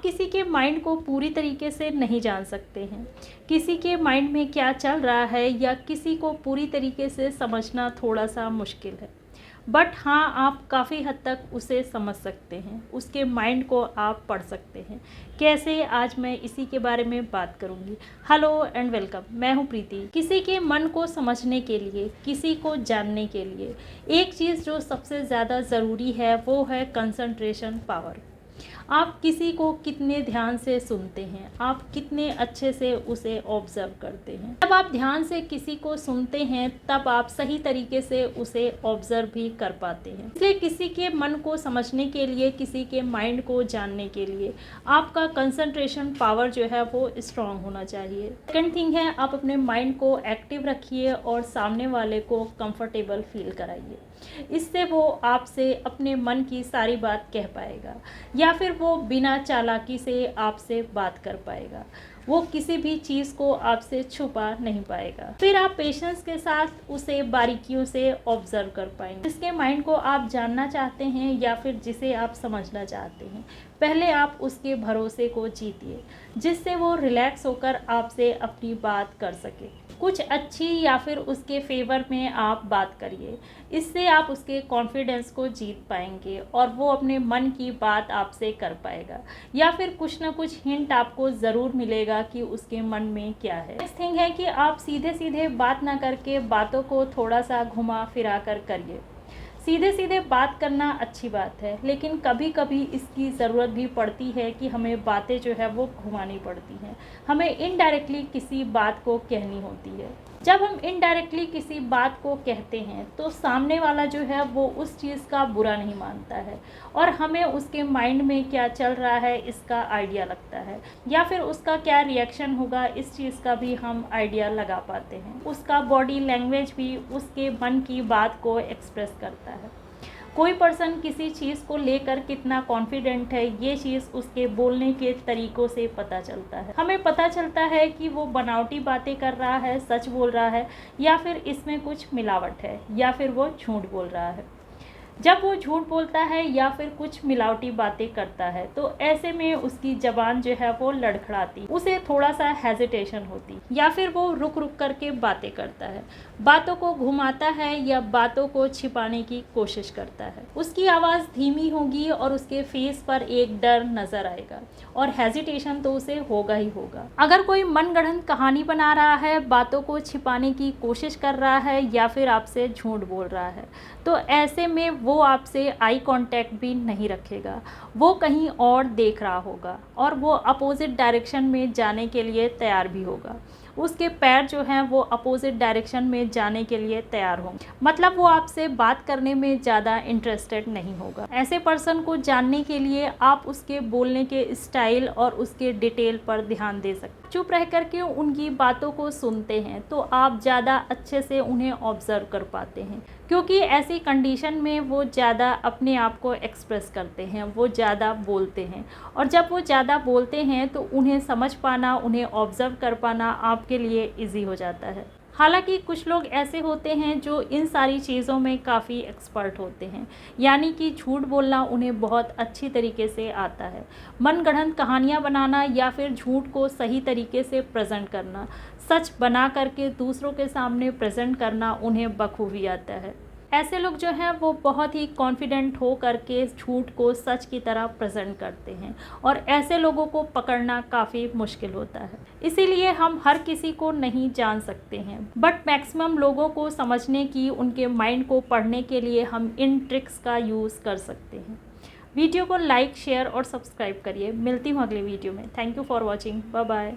किसी के माइंड को पूरी तरीके से नहीं जान सकते हैं। किसी के माइंड में क्या चल रहा है या किसी को पूरी तरीके से समझना थोड़ा सा मुश्किल है, बट हाँ, आप काफ़ी हद तक उसे समझ सकते हैं, उसके माइंड को आप पढ़ सकते हैं। कैसे, आज मैं इसी के बारे में बात करूंगी। हेलो एंड वेलकम, मैं हूं प्रीति। किसी के मन को समझने के लिए, किसी को जानने के लिए एक चीज़ जो सबसे ज़्यादा ज़रूरी है वो है कंसंट्रेशन पावर। आप किसी को कितने ध्यान से सुनते हैं, आप कितने अच्छे से उसे ऑब्जर्व करते हैं। जब आप ध्यान से किसी को सुनते हैं तब आप सही तरीके से उसे ऑब्जर्व भी कर पाते हैं। इसलिए किसी के मन को समझने के लिए, किसी के माइंड को जानने के लिए आपका कंसंट्रेशन पावर जो है वो स्ट्रांग होना चाहिए। सेकंड थिंग है, आप अपने माइंड को एक्टिव रखिए और सामने वाले को कंफर्टेबल फील कराइए। इससे वो आपसे अपने मन की सारी बात कह पाएगा या फिर वो बिना चालाकी से आपसे बात कर पाएगा। वो किसी भी चीज़ को आपसे छुपा नहीं पाएगा। फिर आप पेशेंस के साथ उसे बारीकियों से ऑब्जर्व कर पाएंगे। जिसके माइंड को आप जानना चाहते हैं या फिर जिसे आप समझना चाहते हैं, पहले आप उसके भरोसे को जीतिए, जिससे वो रिलैक्स होकर आपसे अपनी बात कर सके। कुछ अच्छी या फिर उसके फेवर में आप बात करिए। इससे आप उसके कॉन्फिडेंस को जीत पाएंगे और वो अपने मन की बात आपसे कर पाएगा, या फिर कुछ ना कुछ हिंट आपको ज़रूर मिलेगा कि उसके मन में क्या है। नेक्स्ट थिंग है कि आप सीधे सीधे बात ना करके बातों को थोड़ा सा घुमा फिरा कर करिए। सीधे सीधे बात करना अच्छी बात है, लेकिन कभी कभी इसकी ज़रूरत भी पड़ती है कि हमें बातें जो है वो घुमानी पड़ती हैं। हमें इनडायरेक्टली किसी बात को कहनी होती है। जब हम इनडायरेक्टली किसी बात को कहते हैं तो सामने वाला जो है वो उस चीज़ का बुरा नहीं मानता है और हमें उसके माइंड में क्या चल रहा है इसका आइडिया लगता है, या फिर उसका क्या रिएक्शन होगा इस चीज़ का भी हम आइडिया लगा पाते हैं। उसका बॉडी लैंग्वेज भी उसके मन की बात को एक्सप्रेस करता है। कोई पर्सन किसी चीज़ को लेकर कितना कॉन्फिडेंट है, ये चीज़ उसके बोलने के तरीक़ों से पता चलता है। हमें पता चलता है कि वो बनावटी बातें कर रहा है, सच बोल रहा है, या फिर इसमें कुछ मिलावट है, या फिर वो झूठ बोल रहा है। जब वो झूठ बोलता है या फिर कुछ मिलावटी बातें करता है तो ऐसे में उसकी ज़बान जो है वो लड़खड़ाती, उसे थोड़ा सा हेजिटेशन होती, या फिर वो रुक रुक करके बातें करता है, बातों को घुमाता है या बातों को छिपाने की कोशिश करता है। उसकी आवाज़ धीमी होगी और उसके फेस पर एक डर नज़र आएगा और हेजिटेशन तो उसे होगा ही होगा। अगर कोई मनगढ़ंत कहानी बना रहा है, बातों को छिपाने की कोशिश कर रहा है या फिर आपसे झूठ बोल रहा है, तो ऐसे में वो आपसे आई कांटेक्ट भी नहीं रखेगा। वो कहीं और देख रहा होगा और वो अपोजिट डायरेक्शन में जाने के लिए तैयार भी होगा। उसके पैर जो हैं वो अपोजिट डायरेक्शन में जाने के लिए तैयार होंगे, मतलब वो आपसे बात करने में ज़्यादा इंटरेस्टेड नहीं होगा। ऐसे पर्सन को जानने के लिए आप उसके बोलने के स्टाइल और उसके डिटेल पर ध्यान दे सकते हैं। चुप रह करके उनकी बातों को सुनते हैं तो आप ज़्यादा अच्छे से उन्हें ऑब्जर्व कर पाते हैं, क्योंकि ऐसी कंडीशन में वो ज़्यादा अपने आप को एक्सप्रेस करते हैं, वो ज़्यादा बोलते हैं, और जब वो ज़्यादा बोलते हैं तो उन्हें समझ पाना, उन्हें ऑब्जर्व कर पाना आपके लिए इजी हो जाता है। हालांकि कुछ लोग ऐसे होते हैं जो इन सारी चीज़ों में काफ़ी एक्सपर्ट होते हैं, यानी कि झूठ बोलना उन्हें बहुत अच्छी तरीके से आता है। मनगढ़ंत कहानियाँ बनाना या फिर झूठ को सही तरीके से प्रेजेंट करना, सच बना करके दूसरों के सामने प्रेजेंट करना उन्हें बखूबी आता है। ऐसे लोग जो हैं वो बहुत ही कॉन्फिडेंट हो करके झूठ को सच की तरह प्रेजेंट करते हैं और ऐसे लोगों को पकड़ना काफ़ी मुश्किल होता है। इसीलिए हम हर किसी को नहीं जान सकते हैं, बट मैक्सिमम लोगों को समझने की, उनके माइंड को पढ़ने के लिए हम इन ट्रिक्स का यूज़ कर सकते हैं। वीडियो को लाइक, शेयर और सब्सक्राइब करिए। मिलती हूँ अगले वीडियो में। Thank you for watching. Bye bye.